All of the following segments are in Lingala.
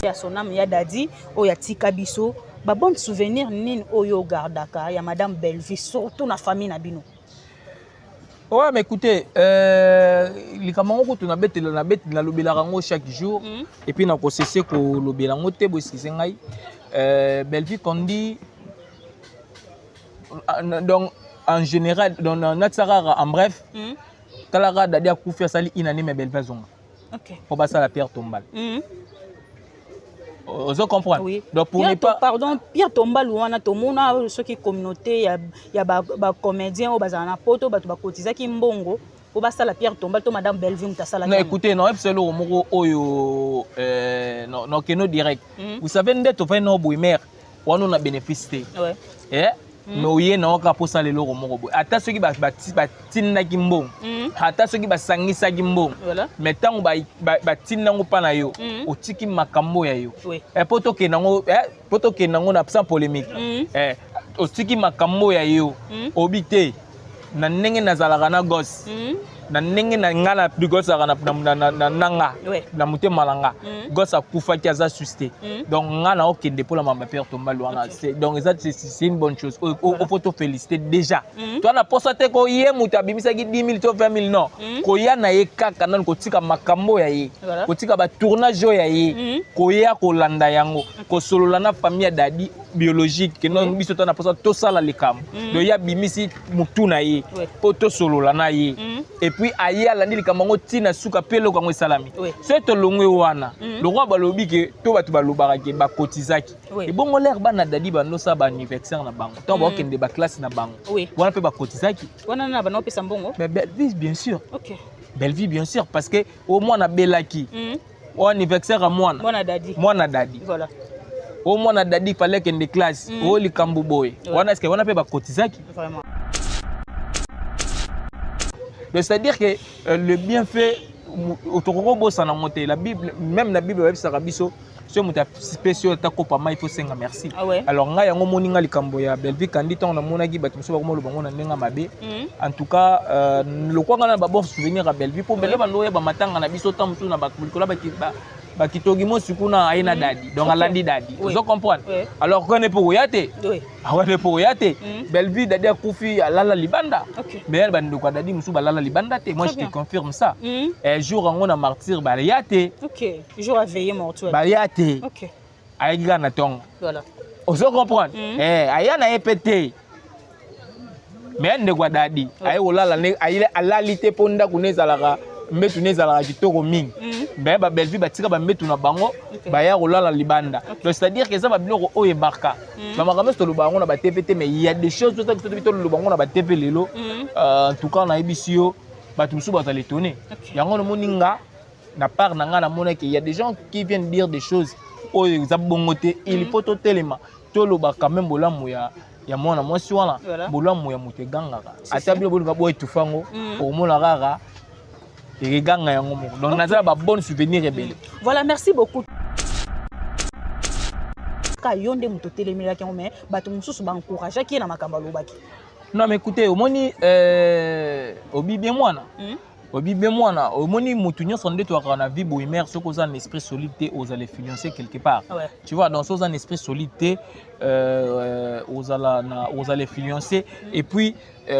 ya sonam ya dadi o ya tika biso ba bon souvenir nini oyo gardaka ya madame Belleville surtout na famille na bino. Ouais, mais écoutez, les camarades qui ont bête na lobela rango chaque jour et puis na ko cesser ko lobela rango te bo sisengai Belleville qu'on dit donc en général dans natsara en bref talara dadi a kufia sali inane mais Belleville zonga. OK. Pour passer la pierre tombale. Vous comprenez? Oui. Donc pour ne pas pardon, Pierre Tombal wana tomona ceux qui communauté ya ba comédien au bazana poto ba kotiza ki mbongo au basa la Pierre Tombal to madame Belleville ta sala. Non écoutez non c'est le moko oyo non que nous direct. Vous savez ndé to fait no boimer wana na bénéficier. Ouais. Mais oye na oka posa lelo moko boy. Ata ceux qui ba tinna ki mbongo. Ata ceux qui ba sangisa ki mbongo. Mais tant ba tinna ngo pa na yo otiki makambo ya yo. Poto ke nango na sans polémique. Otiki makambo ya yo obité na ndenge nazalaka na gosse. Na ndenge na ngala plus gosse na nanga na mutema malanga gosse akufa ki aza susté. Donc ngana okende pour la mama père Tombal wana. Donc c'est une bonne chose. Au faut te féliciter déjà. Toi na posate ko ye muta bimisa ki 10 000 to 20 000 non. Ko ya na ye kaka nan ko tika makambo ya ye. Ko tika ba tournage ya ye. Ko ya ko landa yango. Ko solola na famille dadi biologique que non biso to na posate to sala lekam. Do ya bimisi mutu na ye. Po to solola na ye. Et puis aya landi likamango tina suka pelo kwa ngwe salami. C'est to longwe wana. Le roi balobi ke to batu balobaka ke ba kotizaki. Et bongo l'air bana dadi ba no sa ba anniversaire na bango. To ba okende ba classe na bango. Wana pe ba kotizaki. Wana na ba no pesa mbongo. Mais Belleville bien sûr. OK. Belleville bien sûr parce que au moins na belaki. Au anniversaire à moi. Mwana dadi. Voilà. Au moins na dadi fallait kende classe. O likambu boy. Wana est-ce que wana pe ba kotizaki? Vraiment. C'est-à-dire que le bienfait, la Bible, même la Bible, si on a spécial, il faut dire merci. Alors, on a moninga likambo ya Belleville candidat on a monagi batumso ba mo bango na ndenga mabe. En tout cas, le quoi on a ba souvenir à Belleville pour Belleville bando ba matanga na biso tamusu na ba kulikola ba kitogi mo sukuna aina dadi. Donc alandi dadi. Vous comprenez? Alors qu'on est pour yate. On est pour yate. Belleville dadi a kufi alala libanda. Mais bando kwa dadi musu balala libanda te. Moi je te confirme ça. Un jour on a martyr ba yate. OK. Jour à veiller mortuaire. Ba yate. OK. Aïga na tonga. Voilà. Vous comprenez? Aya na epete. Mais ne kwa dadi. Ayi olala ne ayi alalite ponda kuneza laka. Mbetu nezala kitoko mingi ben ba Belleville batika ba mbetu na bango ba ya rolala libanda. Donc c'est-à-dire que ça va biloko oye barka ba makambo to lubango na ba TPT mais il y a des choses tout ça que to lubango na ba TP lelo en tout cas na ebisio ba tumsu ba za l'étonner yango no moninga na part na nga na mona que il y a des gens qui viennent dire des choses oye za bongote il faut to telema to loba quand même bolamu ya mona mwasi wana bolamu ya muteganga ata bilo bolinga boye tufango o mona rara. Donc, on a un bon souvenir rebelle. Voilà, merci beaucoup. Non, mais écoutez, au moni, obi bien moi, obi bien moi, au moni, moutounion sont deux, on a vu boimer, ce qu'on a un esprit solide, aux allez financer quelque part. Tu vois, dans ce un esprit solide, aux allez financer. Et puis,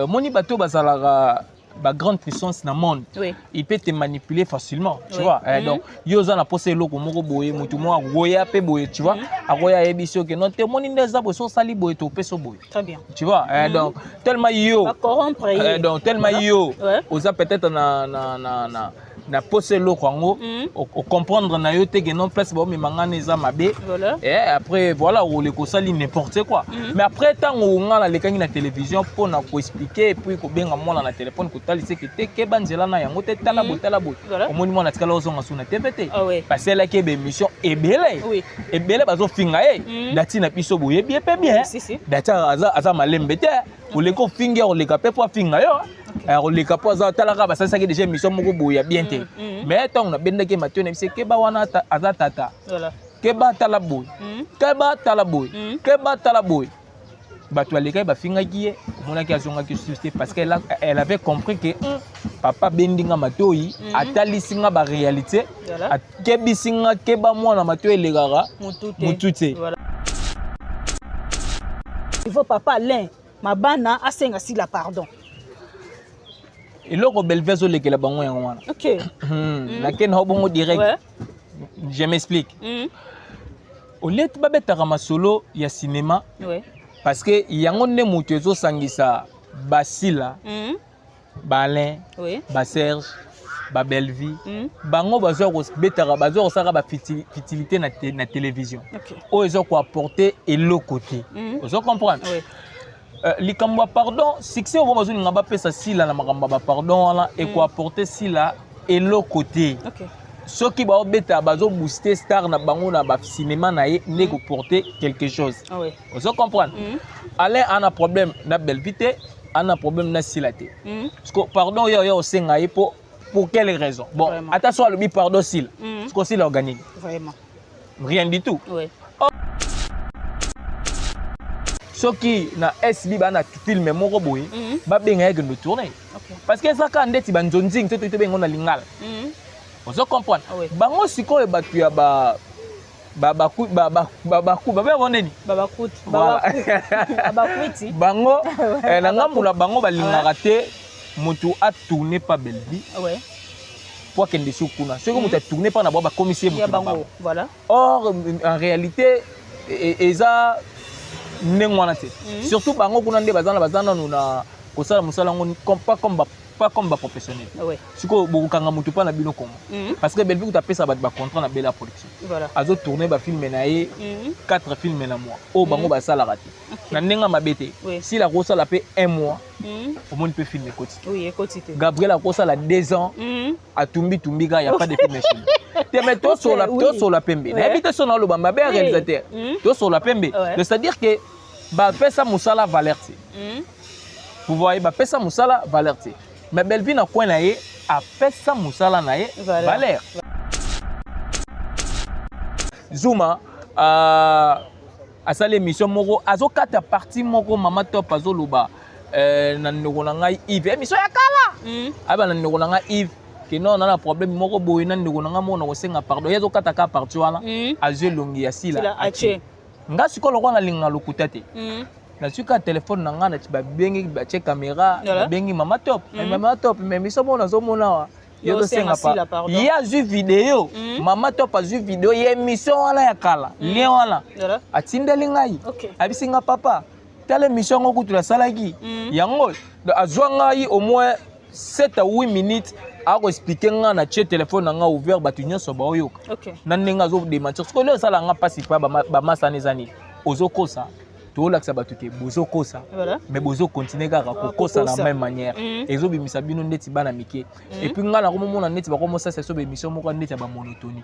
moni bateau basalara. Ba grande puissance dans le monde, il peut te manipuler facilement, tu vois. Donc, yoza na posé loko moko boye, mutu mo agoya pe boye, tu vois. Agoya ebisio que non te moni ndeza bo so sali boye to peso boye. Très bien. Tu vois. Donc, tellement yo. Donc, tellement yo. Oza peut-être na posé loko ngo, au comprendre na yo te que non place bo mi mangane za mabe. Et après voilà, on le kosali n'importe quoi. Mais après tant on a les kangi na télévision pour na ko expliquer et puis ko benga mona na téléphone ko tali c'est que te ke banzela na yango te tala bo au moni mona tikala ozonga suna TVT parce que là ke be mission ebele bazo finga dati na biso boye bien pe bien dati aza malembe te o le ko finga o le ka pe po finga yo alors les capos talaka ba ça déjà mission moko boya bien te mais tant on a benda ke matio na c'est ke ba wana azatata voilà ke ba talaboy ke ba talaboy ke ba talaboy bato aleka ba finga ki mona ki azonga ki susté parce qu'elle avait compris que papa bendinga matoi atalisinga ba réalité akebisinga keba mwana matoi elegara mutute. Il faut papa Alain mabana asenga si la pardon. Et là, Belvez zo lekela bango yango wana. OK. Na ken ho bongo direct. Je m'explique. Au lieu de babetaka masolo ya cinéma. Parce que yango ne mutu ezo sangisa Basila. Balin. Ba Serge. Ba Belvi. Bango bazo ko betaka bazo ko saka ba fitilité na télévision. O ezo ko apporter elo côté. Vous comprenez? Likamba pardon, succès au moment où on a pesa sila na makamba pardon wala et quoi apporter sila et l'autre côté. Ce qui va beta bazo booster star na bango na ba cinéma na ye ne ko porter quelque chose. Vous comprenez? Alain a un problème na Belvité, a un problème na silaté. Parce que pardon yo senga ye pour quelle raison? Bon, attention le pardon sil. Parce que c'est organique. Vraiment. Rien du tout. Ce qui na SB bana film moko boy ba benga yeke no tourner parce que ça quand ndeti banzonzing to benga na lingala vous comprenez bango sikoyo batu ya ba bango na ngamula bango balingaka te mutu a tourner pas Belvi pour qu'elle dessus kuna ce que mutu a tourner pas na ba commissaire bango voilà or en réalité eza nengwana te surtout bango kuna nde bazana na kosala musala ngo pas comme ba professionnel siko bokanga mutu pa na bino komo parce que Belvi utapesa ba contrat na Bella Production azo tourner ba film na ye 4 films na mois o bango basala raté na nenga mabete si la kosala pe 1 mois au moins peut filmer côté Gabriel a kosala 2 ans a tumbi ga y a pas de film chez te mais toi sur la pembe na habite son na lo ba mabe réalisateur toi sur la pembe c'est-à-dire que ba pesa musala valeur te vous voyez ba pesa musala valeur te mais Belvi na coin na ye a pesa musala na ye valeur Zuma a sali émission moko azokata partie moko mama top azoloba na ndeko na ngai Yves émission ya kala aba na ndeko na ngai Yves que non on a problème moko boye na ndeko na ngai mona ko senga pardon yezo kata ka partie wana azwe longi ya sila ache nga sikolo kwa na linga lokuta te na suka téléphone na nga na ba bengi ba che caméra bengi mama top mais miso mona zo mona wa yezo senga pa ya zu vidéo mama top azu vidéo ya émission wana ya kala lien wana atindeli ngai abisinga papa telle émission ngo kutula salaki yango azwa ngai au moins 7 à 8 minutes a expliquer nga na che téléphone nga ouvert batu nyonso ba oyoka na nenga zo démentir ce que le sala nga pasi pa ba masane zani ozokosa to laksa batu ke bozo kosa mais bozo continuer kaka ko kosa na même manière ezo bimisa bino ndeti bana mike et puis nga na ko mona ndeti ba ko mosa seso be mission moko ndeti ba monotonie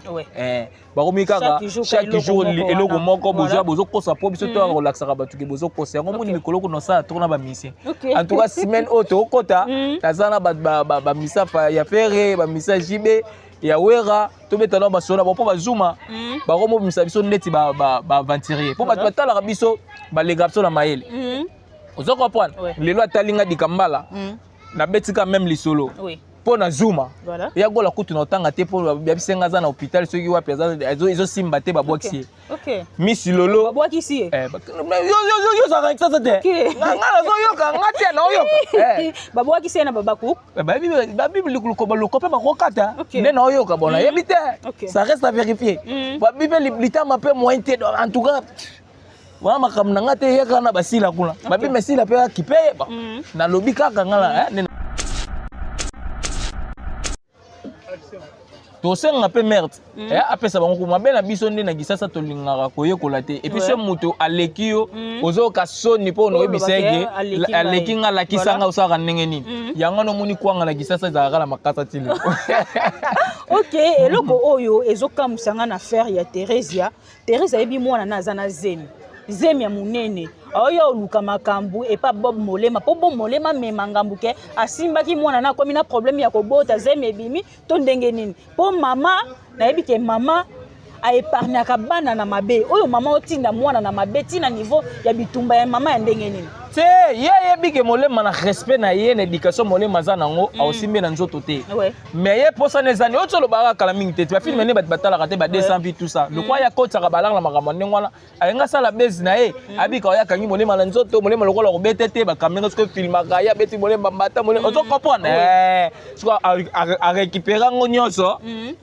ba ko mikaka chaque jour eloko moko bozo kosa po biso to relaxa batu ke bozo kosa ngo moni mikolo ko no sa tourna ba mission en tout cas semaine auto kota tazana ba misa ya ferre ba misa jibe ya wera to betana ba sona ba po ba zuma ba ko mo misa biso ndeti ba aventurier po ba tala biso ba les garçons na maele ozo comprendre lelo atalinga dikambala na betika même lisolo po na zuma ya gola kutu na tanga te po ya bisenga za na hôpital soki wapi ezo simba te ba boxie misi lolo ba boxie yo za ka tsatsa te ngala zo yo ka ngati na yo ba boxie na babaku ba bible ko ba lokope ba ko kata ne na yo ka bona yebite ça reste à vérifier ba bible litama pe moins te en tout cas wana makambo na nga te yeka na basila kuna babi mesila pe kipe na lobi kaka ngala to senga pe merde apesa bango kuma bena biso nde na gisasa to lingaka koyekola te et puis ce moto alekio ozo ka soni po no bisege aleki nga la kisanga usaka ndenge nini yango no moni kwanga na gisasa za kala makasa tili OK eloko oyo ezokamusanga na affaire ya Teresia ebi mwana na zana zemi ya munene oyo luka makambu et pas Bob Molema po Bob Molema me mangambu ke asimba ki mwana na komi na problème ya kobota zemi ebimi to ndenge nini po mama na yebi ke mama a épargné ka bana na mabe oyo mama otinda mwana na mabe tina niveau ya bitumba ya mama ya ndenge nini te ye bike molema na respect na ye na éducation molema za nango aosimbe na nzoto te mais ye posa nezani otolo baka kala mingi te ba film ne batala ka te ba 200 vie tout ça le quoi ya kotsa ka balanga makambo ndengwana ayenga sala base na ye abika ya kangi molema na nzoto molema lokola ko betete ba caméra ko filmaka ya beti molema mbata molema ozo comprendre so a récupérer ngo nyonso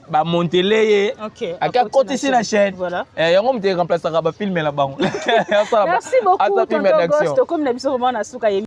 ba montele ye aka kotisi na chaîne yango mte remplacer ka ba filmer la bango merci beaucoup tonton Ghost comme na biso vraiment na suka ye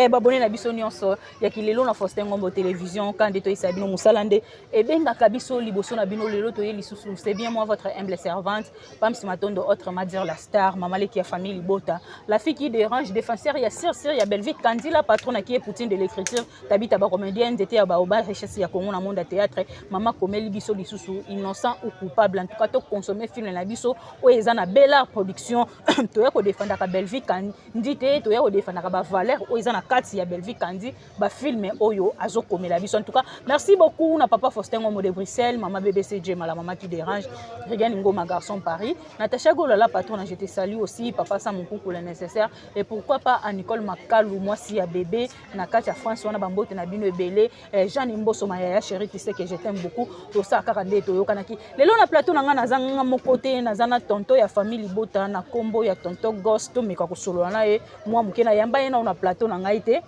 babone na biso nyonso ya kilelo na Faustin Ngombo télévision quand de to isabino musalande et benga kabiso liboso na bino lelo to yelisusu c'est bien moi votre humble servante Pam Simatondo autre m'a dire la star maman qui a famille Libota la fille qui dérange défenseur ya Sir ya Belvic Kandi la patronne qui est Poutine de l'écriture tabita ba comédienne d'été ya baoba richesse ya Congo na monde théâtre maman komeli biso lisusu innocent ou coupable en tout cas to consommer film na biso o ezana Bella production to ya ko défendre ka Belvic Kandi te to ya ko défendre ka ba Valère o ezana kati ya Belvic Kandi ba filme oyo azokomela biso en tout cas merci beaucoup na papa Faustin Ngombo de Bruxelles maman BBC Jema la maman qui dérange Regan Ngoma garçon Paris Natacha Golala patronne je te salue aussi papa ça mon coucou le nécessaire et pourquoi pas à Nicole Makalou moi si ya bébé na kati ya France on a bambote na bino ebele Jean Imboso Maya chérie tu sais que je t'aime beaucoup to ça kaka ndeto yo kanaki lelo na plateau na nga na zanga mo côté na zana tonto ya famille Libota na kombo ya tonto Ghost to meka ko solo na ye moi mukena yamba ye na plateau na nga ite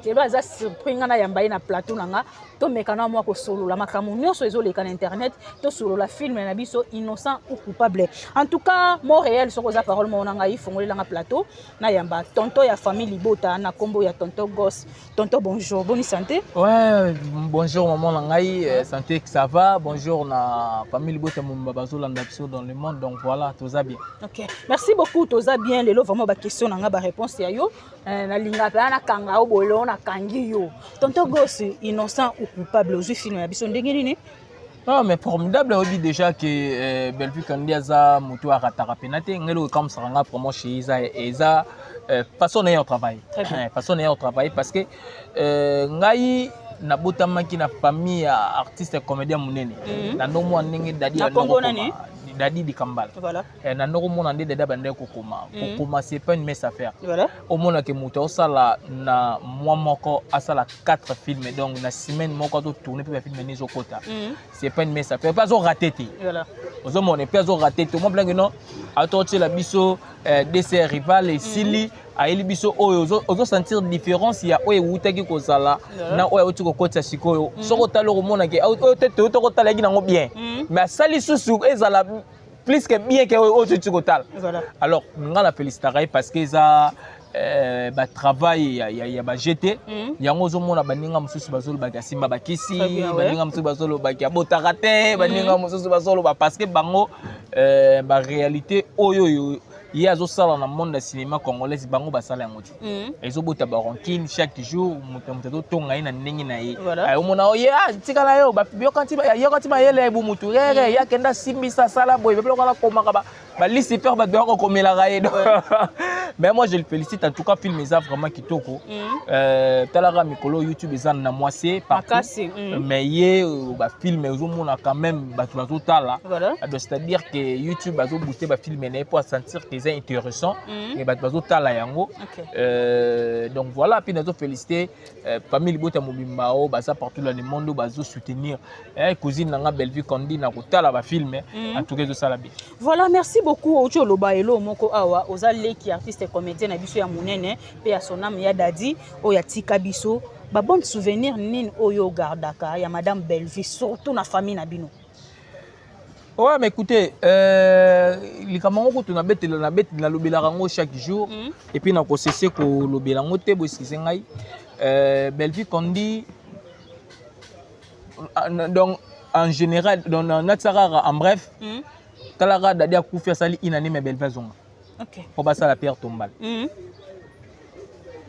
keba za surprise na yamba ye na plateau na nga to mekana moi ko solo la makamu nyonso ezoleka na internet to solo la film na biso innocent ou coupable en tout cas Montréal soko za parole mo nanga ifongole la plateau na yamba tonto ya famille Libota na kombo ya tonto Ghost tonto bonjour bonne santé ouais bonjour maman nangai santé que ça va bonjour na famille Libota mon bazolanda biso dans le monde donc voilà tout ça bien OK merci beaucoup tout ça bien lelo vraiment ba question nanga ba réponse ya yo na linga pa na kanga o bolo na kangi yo tonto Ghost innocent coupable aux films ya biso ndenge nini non mais formidable obi déjà que Belvic Kandi aza mutu akataka penate ngelo comme ça nga promo chez Isa façon na travail façon na travail parce que ngai na botamaki na famille artiste comédien munene na ndomo ndenge dadi ya Dadi di Kambal. Voilà. Na ndoko mona nde dada bande kokoma. Kokoma c'est pas une mince affaire. Voilà. Au mona ke muto sala na mois moko asala 4 films donc na semaine moko to tourner pe film ni zokota. C'est pas une mince affaire. Pas zo raté ti. Voilà. Ozo mona pas zo raté to mo blanque non. Atoti la biso DC rival et Sili a eli biso oyo ozo sentir différence ya oyo wutaki kozala na oyo otiko kota sikoyo. Soko talo mona ke oyo te to ko tala gi nango bien. Mais sali susu ezala plus que bien que autre total. Voilà. Alors, nous la féliciterai parce que ça ba travail ya ba GT yango zo mona baninga mususu bazolo ba simba ba kisi baninga mususu bazolo ba ya botarate baninga mususu bazolo ba parce que bango ba réalité oyo il y a dans le monde du cinéma congolais bango basala yango ti ezo bota ba ranking chaque jour muto tonga ina ndenge na ye ay omona ya tikala yo ba yo kanti ba yele bu mutu rere ya kenda simbisa sala boy be lokala komaka ba Lucifer va devoir comme la raide. Mais moi je le félicite en tout cas film ça vraiment kitoko. Talara mikolo YouTube ils en moissé partout. Mais hier ba film ils ont quand même ba tout tala. C'est-à-dire que YouTube a boosté ba film mais pour sentir que c'est intéressant et ba tout tala yango. Donc voilà puis nous féliciter famille Bota Mobimbao ba ça partout dans le monde ba soutenir cousine nanga Bellevue Kondi na ko tala ba film en tout cas ça la bien. Voilà, merci beaucoup Ocho Lobaelo moko awa ozale qui artiste comédien na biso ya munene pe ya sonam ya dadi o ya tika biso ba bon souvenir nini oyo gardaka ya madame Bellevue surtout na famille na bino. Ouais mais écoutez les camarades ko na bête na lobela rango chaque jour et puis na ko cesser ko lobela ngo te bo eskise ngai Bellevue Kondi donc en général dans Natsara en bref Talara Dadia Koufi Sali inanime Bellevue Zonga. OK. Pour passer la pierre tombale.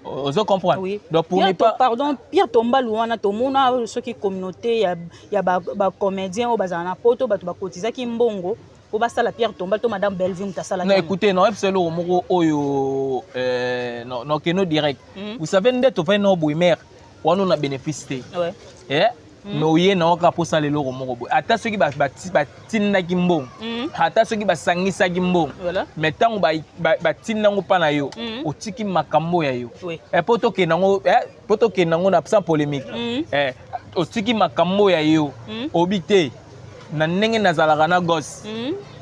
Vous comprenez? Oui. Donc pour ne pas pardon, pierre tombale wana to mona ceux qui communauté ya ba comédien au bazana poto ba to ba kotiza ki mbongo pour passer la pierre tombale to madame Bellevue mutasala. Non écoutez, non c'est le moko oyo non que no direct. Vous savez ndето fa no boimer wana na bénéficier. Ouais. No ye na oka posa lelo ko moko boy ata soki ba tinna ki mbongo ata soki ba sangisa ki mbongo mais tango ba tinna ngo pa na yo otiki makambo ya yo poto ke nango na sans polémique otiki makambo ya yo obité na ndenge nazalaka na gosse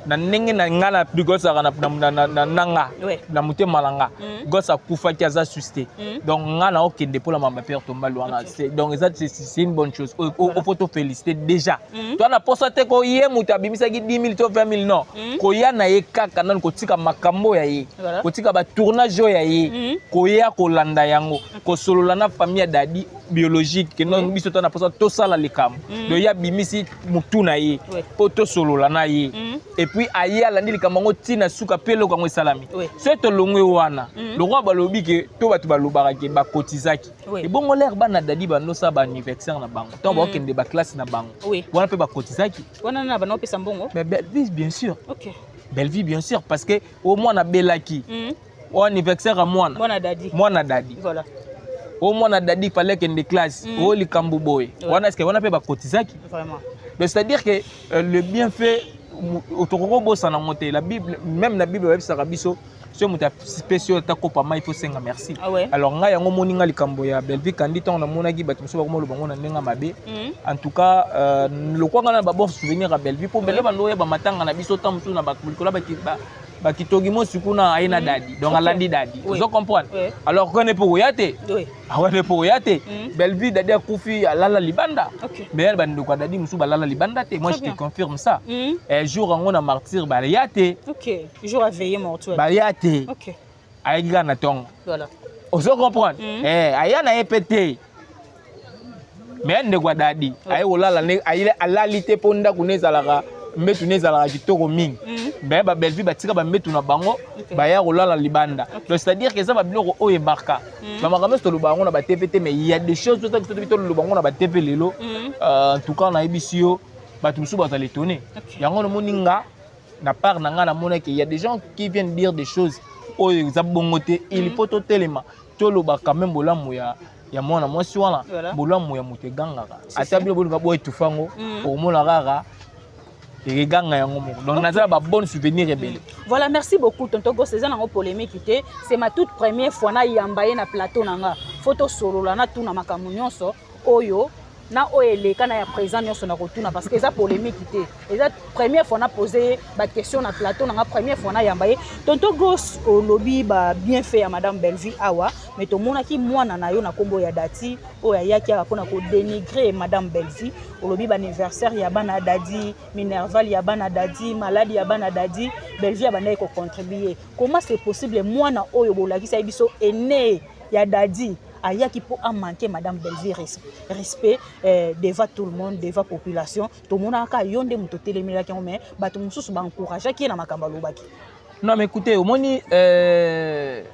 na ndenge na ngala gosse na nanga na muté malanga gosse akufa ki aza susté donc ngala okende pour la mama père tombale wana donc c'est une bonne chose au photo féliciter déjà toi na posate ko ye muta bimisa ki 10 000 to 20 000 non ko ya na ye kaka nan ko tika makambo ya ye ko tika ba tournage ya ye ko ya ko landa yango ko solola na famille dadi biologique que non biso to na posa to sala likam do ya bimisi mutu na ye po to solola na ye et puis aya landi likamango tina suka pelo kango salami c'est to longwe wana le roi balobi ke to batu balobaka ke ba kotizaki et bongo l'air bana dadi ba no sa ba anniversaire na bango to ba kende ba classe na bango wana pe ba kotizaki wana na ba no pesa mbongo mais bien sûr OK Bellevue bien sûr parce que au moins na belaki au anniversaire à moi na dadi voilà au moins na dadi fallait que des classes au likambu boy wana est-ce que wana pe ba kotizaki vraiment c'est-à-dire que le bienfait autorobo bossa na monter la Bible même la Bible websa rabiso ce muta spécial ta ko pas il faut senga merci alors nga yango moninga likambo ya Bellevue Kandi ton na monaki batumso ba ko lo bango na ndenga mabe en tout cas le kwa ngana ba bon souvenir à Bellevue pour Bellevue bando ya ba matanga na biso tamusu na ba kulikola ba kitogi mo sikuna aina dadi donc alandi dadi vous comprenez alors qu'on est pour yate on est pour yate Bellevue dadi akufi alala libanda mais elle bando kwa dadi musu balala libanda te moi je te confirme ça un jour on a martyr ba yate OK jour à veiller mortuaire ba yate OK aiga na tonga voilà vous comprenez aya na epete mais ande kwa dadi ayi olala ne ayi alalite ponda kuneza laka mbetu nezala kitoko mingi mais ba Bellevue batika ba mbetu na bango ba ya rolala libanda donc c'est-à-dire que ça ba biloko oye barka ba makambo to lubango na ba TPT mais il y a des choses tout ça to lubango na ba TP lelo en tout cas na ebisio ba tumsu ba étonné yango no moninga na part na nga na mona que il y a des gens qui viennent dire des choses oye za bongote il faut to telema to loba quand même bolamu ya mwana mwasi wana bolamu ya muteganga ata bilo bolinga boye tufango au mona rara. Donc, on a un bon souvenir rebelle. Voilà, merci beaucoup, Tonton Go. C'est une polémique. C'est ma toute première fois que je suis na plateau. Photo solo, na tout na makamunyon so. Oyo, na oele kana ya présent nyonso na retourna parce que ça polémique. Et la première fois na posé ba question na plateau, na première fois na yambaye. Tonton Go au lobby ba bien fait à madame Bellevue awa, mais to mona ki mwana na yo na kombo ya dati, o ya yaki akona ko dénigrer madame Bellevue. Au lobby anniversaire ya bana dadi, Minerval ya bana dadi, maladie ya bana dadi, Bellevue bana ko contribuer. Comment c'est possible moi na oyo bolaki sa biso aîné ya dadi ayaki pour manquer madame Bellevue respect devant tout le monde, devant la population. Tout le monde a yonde muto télémila ki mais bato mususu ba encourager ki na makamba lobaki. Non mais écoutez, au moni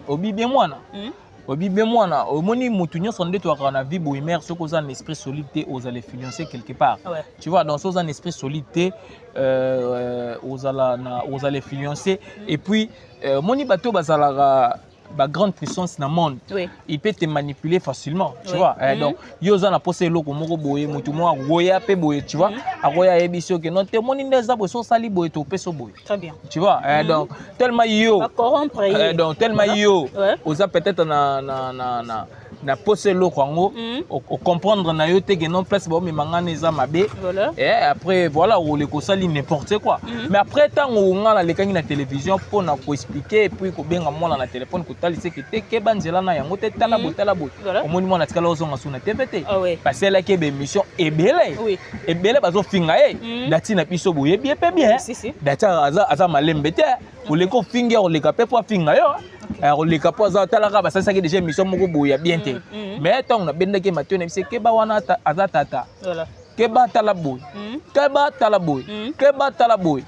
obi bien moi na. Obibe mwana, omoni mutunyo sonde to akana vie boimer ce cause un esprit solide aux allez financer quelque part. Ouais. Tu vois dans ce un esprit solide aux allez financer et puis moni bateau bazala ba grande puissance dans le monde. Oui. Il peut te manipuler facilement, tu oui. vois. Donc yoza na posé loko moko boye mutu mo goya pe boye, tu vois. Agoya ebisio que non te moni ndeza bo so sali boye to peso boye. Très bien. Tu vois. Donc tellement yo donc tellement yo oza peut-être na posé loko ngo au comprendre na yo te que non place bo mi mangana eza mabe. Et après voilà ou le kosali n'importe quoi. Mais après tant on ngala le kangi na télévision pour na ko expliquer et puis ko benga mona na téléphone tali c'est que te ke banzela na yango te tala bo omoni mona tikala ozonga suna TVT parce que la ke be mission ebele bazo finga dati na biso boye bien pe bien dati aza malembe te ole ko finga ole ka pe po finga yo ole ka po za tala ka basasa ke déjà mission moko boya bien te mais tant na benda ke matio na bise ke ba wana aza tata ke ba tala boye ke ba tala boye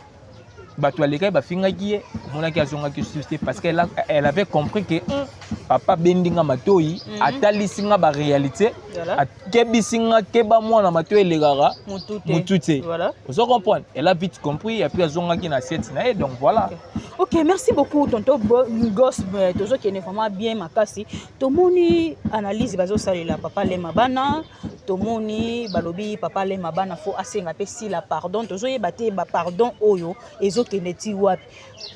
bato aleka bafingaki ye monaki azongaki susté parce qu'elle avait compris que papa bendinga matoi atalisinga ba réalité akebisinga keba mwana matoi elegara mutute voilà vous comprenez elle a vite compris et puis azongaki na assiette na donc voilà. OK, merci beaucoup tonton Gosse toujours qui est vraiment bien makasi tomoni analyse bazo salela papa le mabana tomoni balobi papa le mabana faut asenga pe si la pardon toujours yebate ba pardon oyo ezokendeti wapi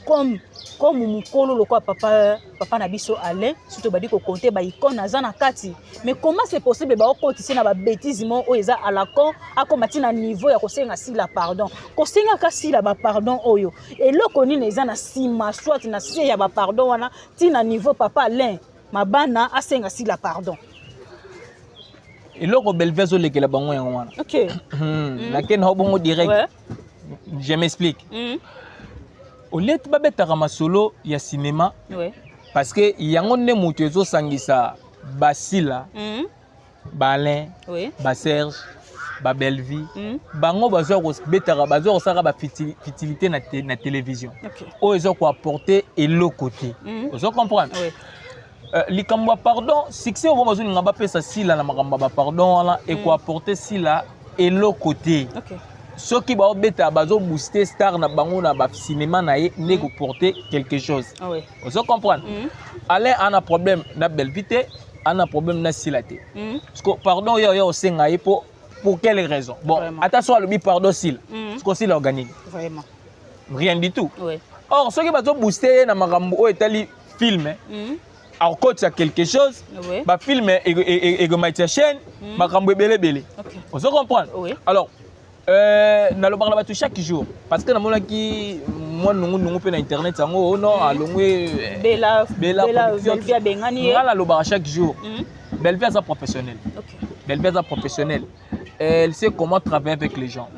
comme mukolo lokwa papa na biso Alain surtout badi ko compter ba icône azana kati mais comment c'est possible ba okotisi na ba bêtise mo oyo eza à la con akomati na niveau ya kosenga si la pardon kosenga kasi la ba pardon oyo et loko nini eza na sima soit na sie ya ba pardon wana ti na niveau papa Alain mabana asenga si la pardon. Et loko belvezo lekela bango yango wana. OK. Na ken ho bongo direct. Ouais. Je m'explique. Au lieu de babetaka masolo ya cinéma parce que yango ne mutu ezo sangisa basila Balin ba Serge ba Bellevie bango bazo ko betaka bazo ko saka ba fitilité na télévision o ezo ko apporter elo côté vous comprenez likambo pardon succès au bazo ngamba pesa sila na makamba ba pardon wala et ko apporter sila elo côté ceux qui vont bêta bazo booster star na bango na ba cinéma na ye ne ko porter quelque chose vous comprenez Alain a un problème na Bellevie a un problème na Silaté parce que pardon yo senga ye pour quelle raison bon attention le pardon sil parce que c'est organique vraiment rien du tout or ceux qui bazo booster na makambo o etali film en coach à quelque chose ba film et go chaîne makambo belé vous comprenez alors na lo bangala batu chaque jour parce que na mona ki moi nungu pe na internet sango non alongwe bela Bellevie bengani ngala lo ba chaque jour Bellevie est professionnel Bellevie est professionnel elle sait comment travailler avec les gens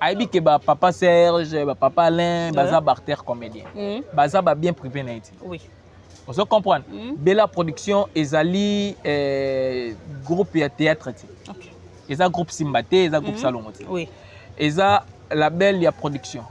aibi que ba papa Serge ba papa Alain baza barter comédien baza ba bien privé na été oui vous comprenez Bella production ezali groupe ya théâtre eza groupe Simbaté eza groupe Salongo oui eza label ya production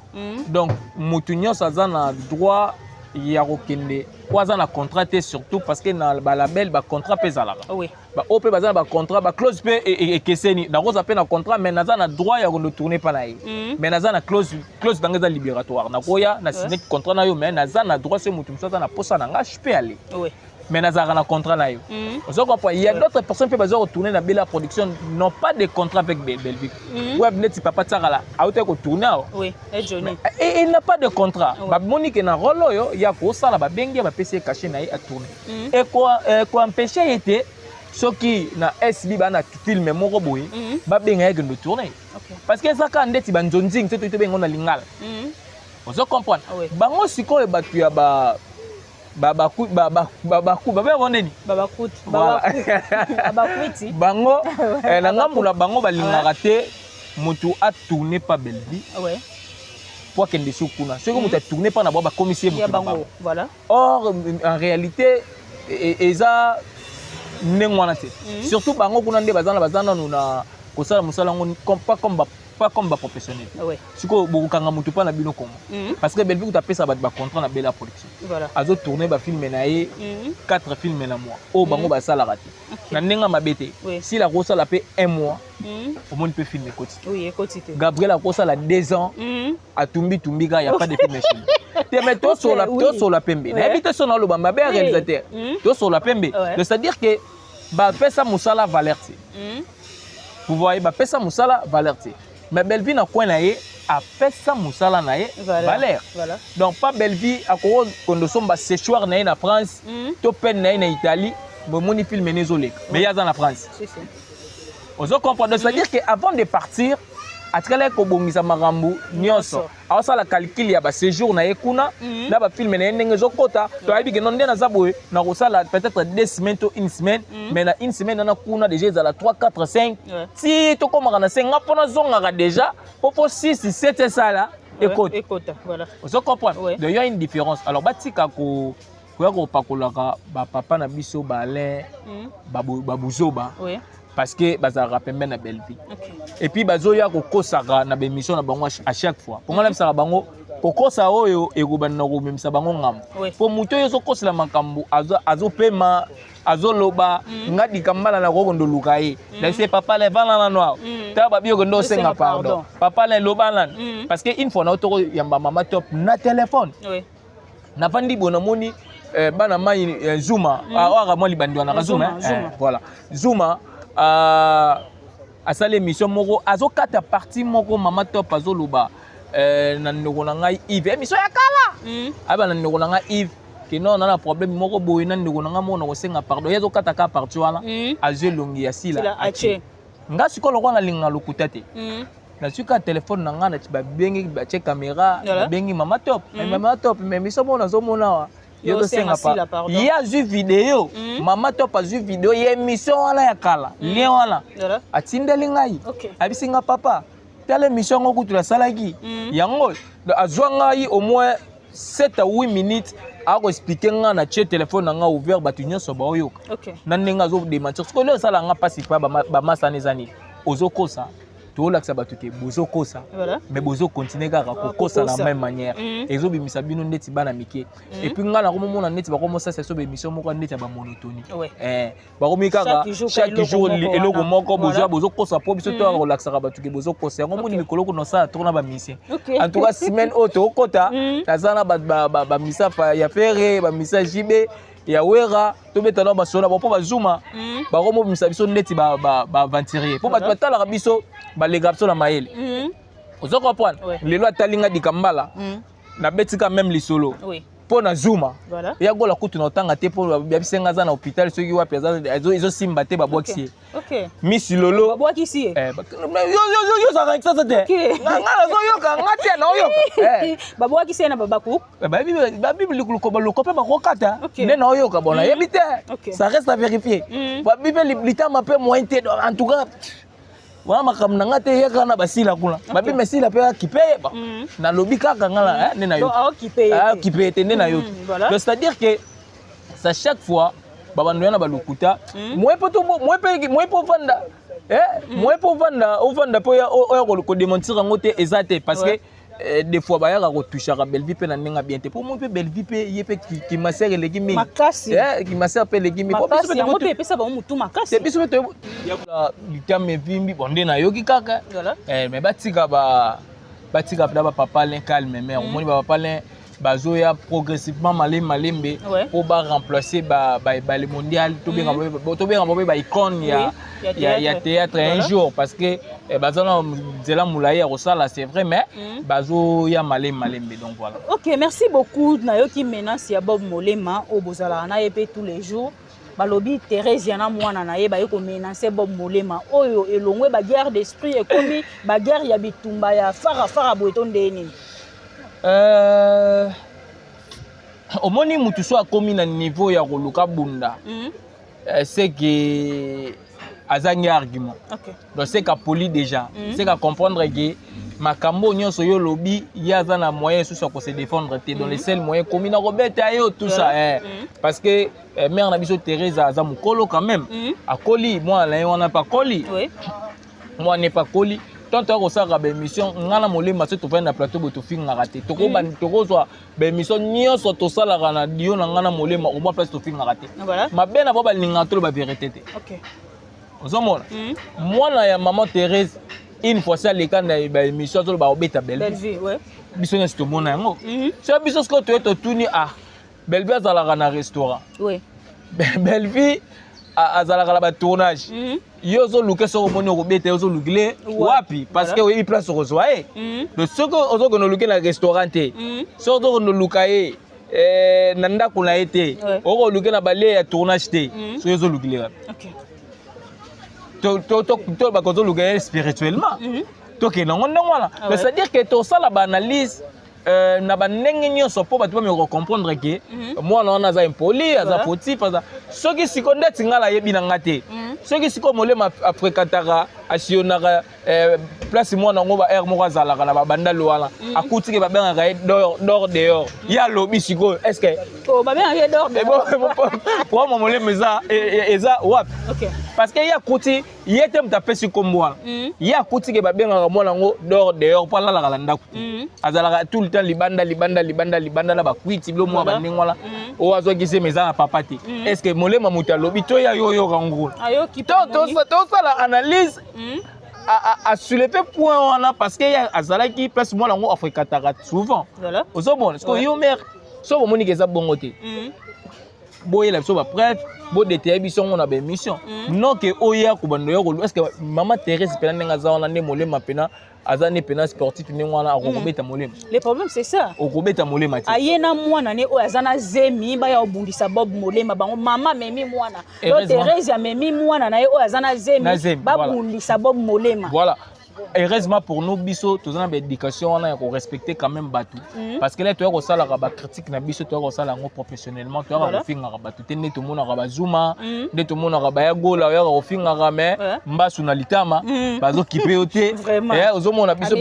donc mutunyo saza na droit ya kokende kwaza na contrat surtout parce que na ba label ba contrat pezala oui ba op baza ba contrat ba clause pe et keseni na roza pe na contrat mais naza na droit ya ko tourner pa na ye mais naza na clause d'engagement libératoire na koya na signer contrat na yo mais naza na droit ce mutu saza na posa na nga je peux aller oui mais naza na contrat na yo vous comprenez il y a d'autres personnes qui baza retourner na Bella production n'ont pas de contrat avec Bellevie web net papa tsakala a été ko tourner oui et Johnny et il n'a pas de contrat ba monique na rolo yo ya ko sala ba bengi ba PC caché na a tourner et quoi empêcher était ceux qui na SB ba na film moko boy ba benga de tourner parce que ça quand ndeti ba nzonzing to bengo na lingala vous comprenez bango siko ba tu ya ba bango na ngambu na bango balingaka te mutu a tourné pas Bellevie pour qu'elle ne soit kuna ce que mutu a tourné pas na ba commissaire mutu bango voilà or en réalité eza nengwana te surtout bango kuna nde bazana na kosala musala ngo pas comme pas comme ba professionnel. Si ko bokanga mutu pa na bino kongo. Parce que Belleville tu pesa ba contrat na Bella Production. Voilà. Azo tourner ba film na ye 4 films na mois. O bango ba sala raté. Na nenga mabete. Si la rosa la paie 1 mois. Au moins peut filmer côté. Oui, côté. Gabriel a rosa la 2 ans. A tumbi il y a pas de film. Tu mets toi sur la pembe. N'habite sur le bamba bien réalisateur. Toi sur la pembe. C'est-à-dire que ba pesa musala valeur. Vous voyez, bah pesa musala valeur. Mais Belleville na coin na ye a pesa musala na ye valeur. Donc pas Belleville à cause quand nous sommes séchoir na ye na France, to pen na ye na Italie, bon moni film nézolé. Mais il y a dans la France. Vous comprenez, c'est-à-dire que avant de partir à travers ko bongisa marambu nyonso alors ça la calcul ya ba séjour na ye kuna na ba film na ndenge zokota to ayebi ke non ndena zaboye na ko sala peut-être 2 semaines to une semaine mais na une semaine na kuna déjà za la 3 4 5 si to komaka na 5 ngapona zonga déjà popo 6 7 ça là écoute voilà vous comprenez il y a une différence alors batika ko ko pakolaka ba papa na biso ba Alain babuzoba parce que bazara pembe na Belleville. Et puis bazoya ko kosaka na bémission na bango à chaque fois. Pour ngala msaka bango ko kosa oyo ekobana na ko memisa bango ngam. Pour muto yo so kosela makambo azo pema azo loba ngadi kambala na ko ndo lukaye. Donc c'est papa le vana na noa. Ta ba biyo ndo senga pardon. Papa le loba nan parce que une fois na otoko yamba mama top na téléphone. Na vandi bona moni bana mai Zuma a moi libandi na Zuma. Voilà. Zuma à ça l'émission moko azokata partie moko mama top azoloba na ndeko na ngai Yves émission ya kala aba na ndeko na ngai Yves que non na problème moko boye na ndeko na ngai mona ko senga pardon yazokata ka partie wala azelongi ya sila ache nga sikolo ko na linga lokutate na suka téléphone na nga na ba bengi ba check caméra bengi mama top mais émission mona zo mona il y a vu vidéo maman top a vu vidéo il y a émission wala ya kala lien wala atindeli ngai abisinga papa telle émission ngo kutula salaki yango azwanga yi au moins 7 à 8 minutes a ko expliquer nga na che téléphone nga ouvert batu nyonso ba oyoka na nenga zo démentir parce que le sala nga pasi pa ba masane zani ozokosa laksa batuke bozo kosa mais bozo continuer kaka ko kosa la même manière ezo bimisa bino ndeti bana mike et puis ngala ko mona ndeti ba ko mosa ça so be mission moko ndeti ba monotonie ba ko mikaka chaque jour eloko moko bozo kosa po biso to relaxa batuke bozo kosa ngo moni mikolo ko no sa tourna ba mission en tout cas semaine auto kota tazana ba misa ya ferre ba misa jibe ya wera to betana ba sona po ba Zuma ba ko mo bimisa biso ndeti ba aventurier po ba tala biso ba les garçons la maël vous comprenez les lois talinga di kambala na betika même li solo pour na Zuma ya gola kutu na tanga te pour ya bisenga za na hôpital soki wa pesa ezo simba te ba boxi Miss Lolo ba boxi yo ça ça te ngala zo yoka ngati na yoka ba boxi na baba ku ba bible ko ba lokope ba kokata ne na yoka bona yebite ça reste à vérifier ba bible litama pe moins en tout cas wana makamna ngate yeka na basila kuna babi mesila pe kipe ba na lobi kaka ngala ne na yo kipe te ne na yo c'est-à-dire que ça chaque fois baba ndoyana balukuta moi po vanda moi po vanda po ya ko démentir ngote ezate parce que des fois ba ya ko toucher ka Belleville pe na ninga bien te pour moi pe Belleville pe yepe ki masere legi mi makasi ki masere pe legi mi po biso pe ngote pesa ba mutu makasi te biso pe ya la litame vimbi bonde na yoki kaka mais batika ba papa Alain calme mais on moni ba papa Alain bazoya progressivement malembe pour ba remplacer ba le mondial to bien ba icône ya théâtre un jour parce que bazana zela moulaya rosala c'est vrai mais bazoya malembe donc voilà. OK, merci beaucoup na yoki menace ya Bob Molema au bozala na epé tous les jours balobi Thérèse yana mwana na ye ba yeko menacer Bob Molema oyo elongwe ba guerre d'esprit et komi ba guerre ya bitumba ya fara boetonde nini. Omoni mutu so akomi na niveau ya koluka bunda c'est que azangi argument donc c'est qu'à poli déjà c'est qu'à comprendre que makambo nyonso yo lobi yaza na moyen sous ko se défendre te dans les seuls moyens commun na robeta yo tout ça parce que mère na biso Thérèse azamukolo quand même akoli moi là on n'a pas koli moi n'est pas koli tant que ça ba émission ngana molema so to va na plateau bo to finga raté to ko ban to ko so ba émission nyonso to sala kana dio na ngana molema o ba place to finga raté ma bena ba linga to ba vérité te OK ozomona mwana ya maman Thérèse une fois ça les quand ba émission to ba obeta belle vie ouais biso na sto mona yango so biso sko to eto tuni belle vie azala na restaurant oui belle vie azalaka la ba tournage yo zo luke so moni ko beta yo zo lukile wapi parce que oui place ko zo de ce que ozo ko no luke na restaurant so zo no lukaye na ndako na été o ko luke na balé ya tournage te so yo zo lukile OK to ba ko zo luke spirituellement to ke nango ndangwana c'est à dire que to sala ba analyse na ba ndenge nyonso po bato ba me comprendre que moi na za impoli aza fautif aza soki sikonde tingala yebi na ngate soki siko molema afrekataka asionaka place moi na ngo ba air moko azalaka na ba banda loala akuti ke ba benga dehors ya lobi siko est-ce que ba benga dehors pour moi molema eza wap parce que ya kuti yete mtapesi komboa ya kuti ke ba benga mo na ngo dehors pa la la ndako azalaka tout le temps libanda la ba kwiti bilo mo ba ndengwala o azo kise meza na papa te est-ce que molema muta lobi to ya yo kangoul to sala analyse à soulever point wana parce que ya azalaki place moi nango Afrika tara souvent ozobona parce que yo mère so bomoni ke za bongo te boye la so ba preuve bo détailler biso on a ba émission non que oya ko bando yo est-ce que maman Thérèse pena nenga za wana ne molema pena azane pena sportif ne wana akobeta molema le problème c'est ça okobeta molema ti ayena mwana ne o azana zemi ba ya obundisa bob molema bango mama memi mwana do Thérèse ya memi mwana na ye o azana zemi ba bundisa bob molema voilà. Heureusement pour nous biso tous en éducation on a respecter quand même batu parce que là tu as ça la critique na biso tu as ça la professionnellement tu as finga batu tene tout monde ba zuma de tout monde ba ya gola ya finga mais mbasu na litama bazo kipeote et ozomona biso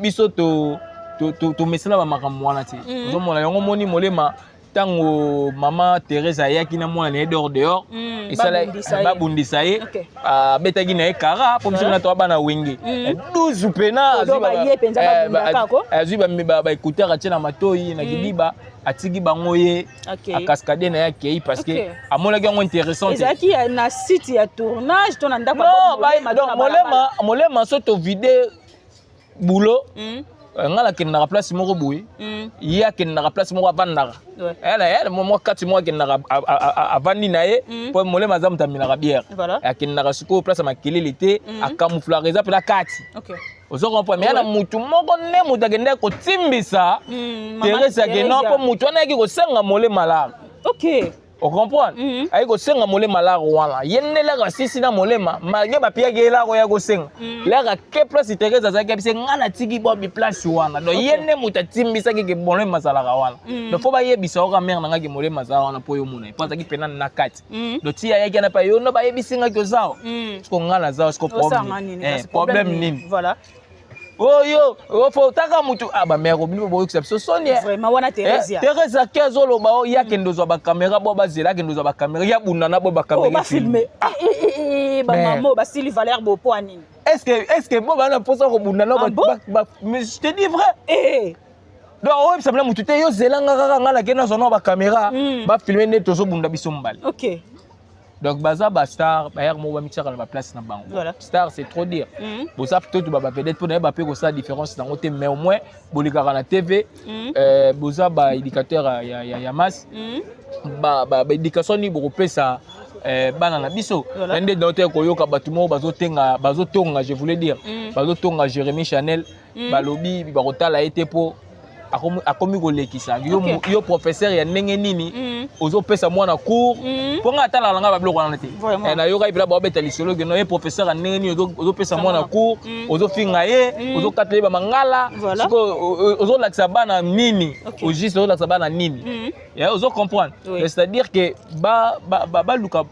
biso to mesela ba makamwana ti ozomona yango moni molema tango maman Thérèse ayaki na mwana ne dehors et ça ba bundisa ye betaki na ekara pour biso na to bana wenge 12 pena azui ba écouteur atie na matoyi na kidiba atiki bango ye a cascade na yake parce que amonaki yango intéressant ezaki na site ya tournage to na ndako molema so to vide boulot ngala kenna place moko boye ya kenna place moko avandaka elle moi 4 mois kenna avandi naye po molema za mutamina bière ya kenna siko place makelele te akamuflariza pela kati ozo comprendre mais na mutu moko ne mutagenda ko timbisa Thérèse ke non po mutu na yaki ko senga molema la OK o comprendre ay ko senga molema la wana yenela ka sisi na molema malgré ba pia ke la ko ya ko senga la ka ke place Thérèse za ka bise ngana tiki bo bi place wana do yenne muta timbisa ke molema za la wana do fo ba yebisa o ka mère na ngaki molema za wana po yo muna pa za ki pena na kati do ti ya yaki na pa yo no ba yebisi ngaki zao ko ngana zao ko problème nini voilà oh yo faut taka mutu ba mère obli bo exception sonia vraiment wana Thérèse Thérèse kezo lo ba ya kendo zo ba caméra bo ba zela kendo zo ba caméra ya bunda na bo ba caméra ba filmer ba maman ba Sylvie Valère bo po anini est-ce que bo ba na posa ko bunda na ba mais je te dis vrai donc oui ça me mutu te yo zela ngaka ngala kena zo na ba caméra ba filmer ne tozo bunda biso mbali OK donc baza ba star ba yer mo ba mixer na ba place na bango star c'est trop dire bo ça peut-être ba peut-être pour na ba ko ça différence dans côté mais au moins bolikaka na TV boza ba éducateur ya masse ba éducation ni bo pesa bana na biso ndé docteur koyoka batumo bazotonga je voulais dire bazotonga Jérémy Chanel balobi ba kotala été po akomi kolekisa yo professeur ya ndenge nini ozopesa mwana cours po nga atala langa ba biloko wana te na yo ka ibila ba beta lisolo ke no ye professeur ya ndenge nini ozopesa mwana cours ozofinga ye ozokatela ba mangala siko ozolakisa bana nini au juste ozolakisa bana nini ya ozo comprendre c'est-à-dire que ba luka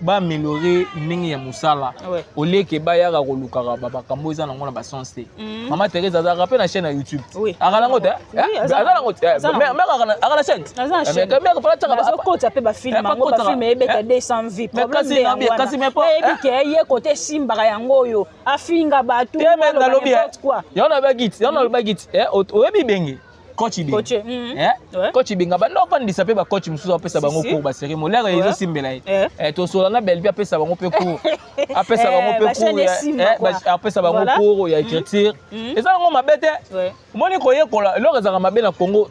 ba améliorer ndenge ya musala au lieu que ba yaka kolukaka ba kambo eza nango na ba sens te. Maman Thérèse a rappelé na chaîne na YouTube. Akala ngote azala ngote mais akala chaîne. Mais ko pala taka ko tape ba film ngo ba film ebeta 200 vues problème kasi mais pas ebike ye côté simbaka yango yo afinga batu na lobby quoi. Yona ba git oyebi bengi coach binga bando pandisa pe ba coach mususu apesa bango cours ba série molere ezo simbela to sola na Belleville apesa bango pe cours apesa bango pe cours apesa bango cours ya écriture eza ngo mabete moni koyekola eloko ezaka mabe na Congo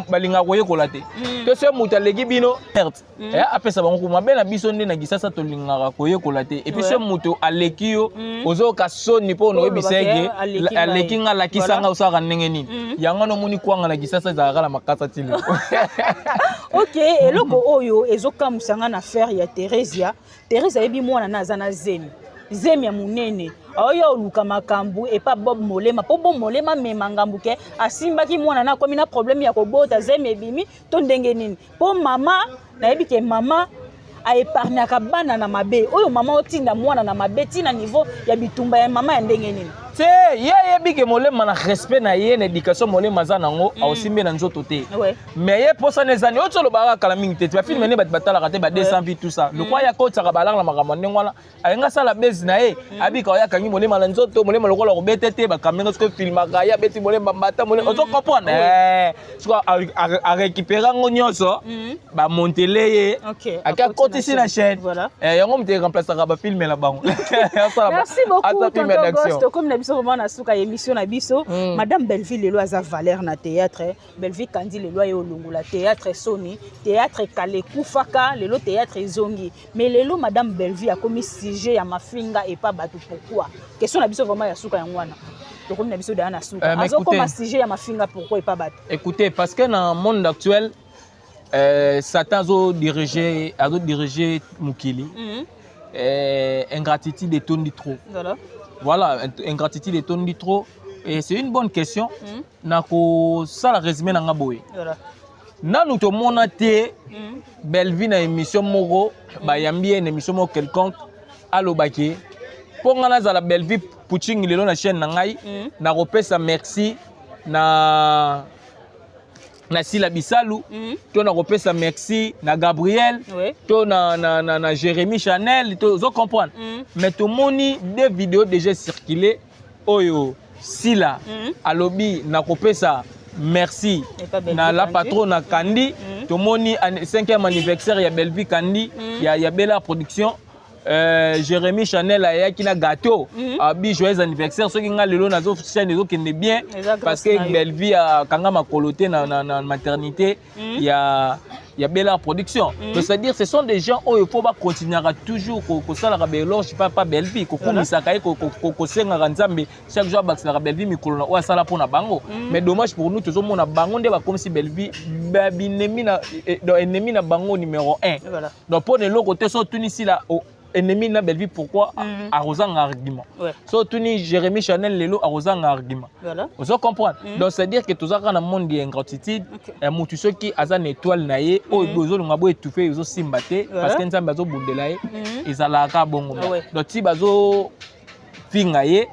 balinga koyekola te to se muta legi bino perte apesa bango cours mabe na biso nde na gisasa to lingaka koyekola te et puis ce muto aleki yo ozo ka soni po no ebisege aleki nga lakisanga osaka ndenge nini yango no moni kwanga gisasa ezalaka na makasa tili. Ok, eloko oyo ezokamusanga na affaire ya Thérèse yebi mwana na aza na zemi ya munene oyo oluka makambu epa Bob Molema po Bob Molema mema ngambu ke asimbaki mwana na komi na problème ya kobota zemi ebimi to ndenge nini po mama nayebi ke mama aepargnaka bana na mabe oyo mama otinda mwana na mabe tina niveau ya bitumba ya mama ya ndenge nini te ye yebike Molema na respect na ye na éducation Molema za nango aosimbe na nzoto te mais ye posa nezani otolo ba kala mingi te ba film ne batala kate ba 200 vues tout ça le quoi ya ko tsaka balanga na makambo ndengwana ayenga sala base na ye abika ya kangi Molema na nzoto Molema lokola ko betete ba caméra ko filmaka ya beti Molema mbata Molema ozo comprendre soit a récupérer ngo nyonso ba montele ye aka côté sur la chaîne yango mte remplacer ba film la bango. Merci beaucoup tonton Ghost comme na biso vraiment na suka émission na biso madame Belleville lelo aza valeur na théâtre Belleville kandi lelo ayo longola théâtre soni théâtre kale kufaka lelo théâtre zongi mais lelo madame Belleville a commis sujet ya mafinga et pas batu pourquoi question na biso vraiment ya suka yangwana donc comme na biso da na suka azo comme sujet ya mafinga pourquoi et pas batu. Écoutez parce que dans le monde actuel Satan a dirigé Mukili ingratitude et tourne trop. Voilà, ingratitude et tourne trop. Et c'est une bonne question. Nako ça la résumé na ngaboy. Na nous to monate Belleville na émission moko ba yambi une émission moko quelconque allo baké. Pour ngana za la Belleville puching lelo na chaîne na ngai na repesa merci na Sila Bisalou, to na repesa merci na Gabriel, to na Jérémy Chanel, to zo comprendre. Mais tout moni des vidéos déjà circulées oyo Sila alobi na repesa merci na la patronne na Kandi, to moni 5e anniversaire ya Belleville Kandi, ya Bella Production. Jérémy Chanel a qui na gâteau abi joyeux anniversaire ceux qui nga lelo na zo chaîne zo kende bien parce que Belleville a kanga makoloté na maternité il y a Bella Production. C'est-à-dire ce sont des gens où il faut pas continuer à toujours ko sala rabelo je pas Belleville ko kumisa kai ko senga nzambe chaque jour ba sala Belleville mikolo na o sala pona bango mais dommage pour nous toujours mona bango nde ba comme si Belleville ba binemi na ennemi na bango numéro 1 donc pour le côté so tunisi là ennemi na Belleville pourquoi arrosant argument so tuni Jérémy Chanel lelo arrosant argument vous comprenez donc c'est dire que tout ça dans monde d'ingratitude et mutu ceux qui azan étoile na ye o bozo lunga bo étouffé zo simbate parce que nzamba zo bundela ye ezalaka bongo donc ti bazo finga ye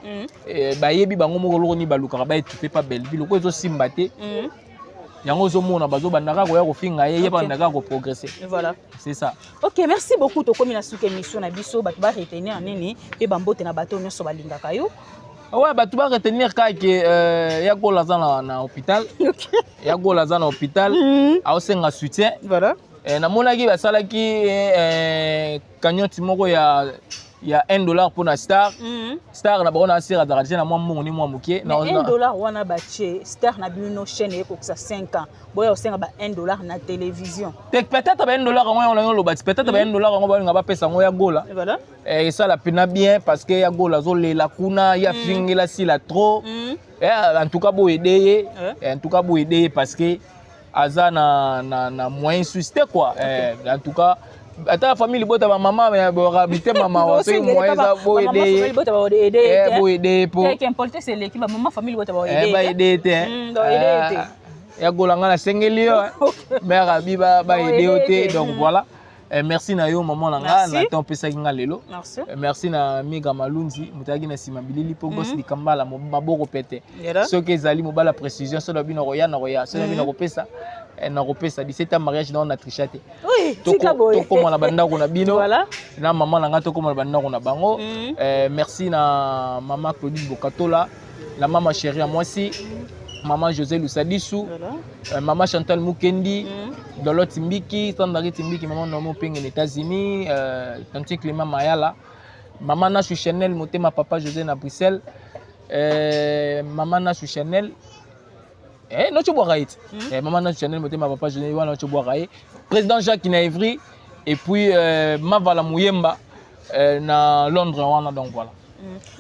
ba yebi bango moko loko ni baluka ba étouffé pa Belleville ko zo simbate yango zo mona bazo bandaka ko ya ko finga ye bandaka ko progresser voilà c'est ça. Ok, merci beaucoup to komi na suka émission na biso batu ba retenir nini pe bambote na bato nyonso balingaka yo. Ouais, batu ba retenir ka ke ya ko laza na hôpital. Ya ko laza na hôpital a osenga soutien. Voilà. Na monaki ba salaki cagnotte moko ya $1 pour na star. Star na bona sira da radje na mwa mungu ni mwa mukie na $1 wana bache star na bino chaîne eko ça 5 ans. Boya osenga ba $1 na télévision. Peut-être ba $1 ngo on lo bati peut-être ba $1 ngo ba nga ba pesa ngo ya gola. Voilà. Et ça la pena bien parce que ya gola zo lela kuna ya fingela si la trop. En tout cas bo aider en tout cas bo aider parce que aza na moyen suscité quoi. En tout cas ata la famille bota ba maman mais habiter maman wa c'est moyen ça bo aider famille bota ba aider bo aider pour ce qui importe c'est l'équipe maman famille bota ba aider ba aider ya golanga na sengeli yo mère abi ba aider oté donc voilà Merci na yo maman nanga na temps pesa kinga lelo. Merci. Merci na Miga Malunzi mutaki na sima bilili po gosi likambala maboko pete. Soki ezali mobala précision so da bino roya na roya so da bino kopesa na kopesa 17 ans mariage na on a trichate. Oui, toko mona banda ko na bino. Voilà. Na maman nanga toko mona banda ko na bango. Merci na maman Claudine Bokatola, la maman chérie à moi aussi. Maman José Lusadissou, maman Chantal Mukendi, Dolo Timbiki, Tandari Timbiki, maman Nomo Peng aux États-Unis, Tanti Clément Mayala, maman Nasu Chanel, ma papa José na Bruxelles, maman Nasu Chanel, notre boiraït, maman Nasu Chanel, ma papa José notre boiraït, président Jacques Naivry, et puis Mavala Mouyemba, na Londres, donc voilà.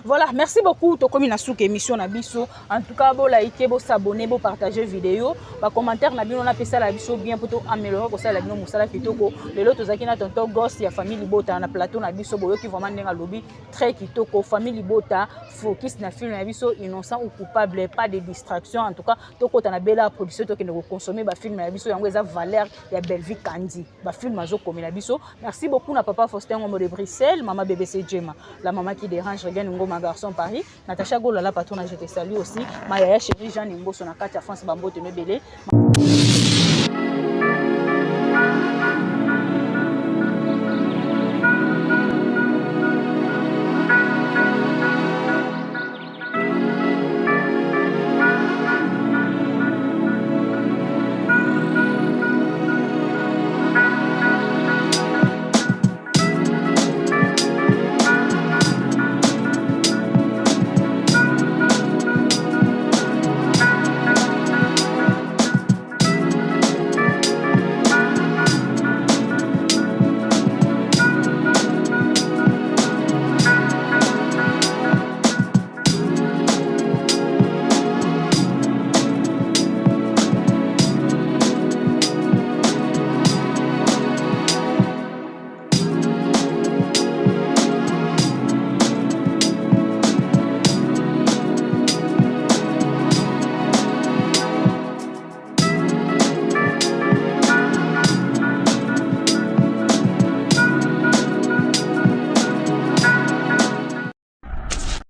Voilà, merci beaucoup. To komi na souk émission na biso. En tout cas, bo liker, bo s'abonner, bo partager vidéo. Ba commentaire na bino na pesa la biso bien pour améliorer ko ça la bino musala kitoko. Le lot ozaki na tonton gosse ya famille Bota na plateau na biso boyo ki vraiment ndenga lobby très kitoko. Famille Bota focus na film na biso innocent ou coupable, pas de distraction. En tout cas, to kota na bela production to ki ne consommer ba film na biso yango eza valeur ya Belvi Kandi. Ba film azo komi na biso. Merci beaucoup na papa Faustin Ngomo de Bruxelles, maman BBC Djema, la maman qui dérange ma garçon Paris, Natacha Golala patron, je te salue aussi. Ma yaya chérie Jeanne Ngoso na Katia France Bambo te me belé.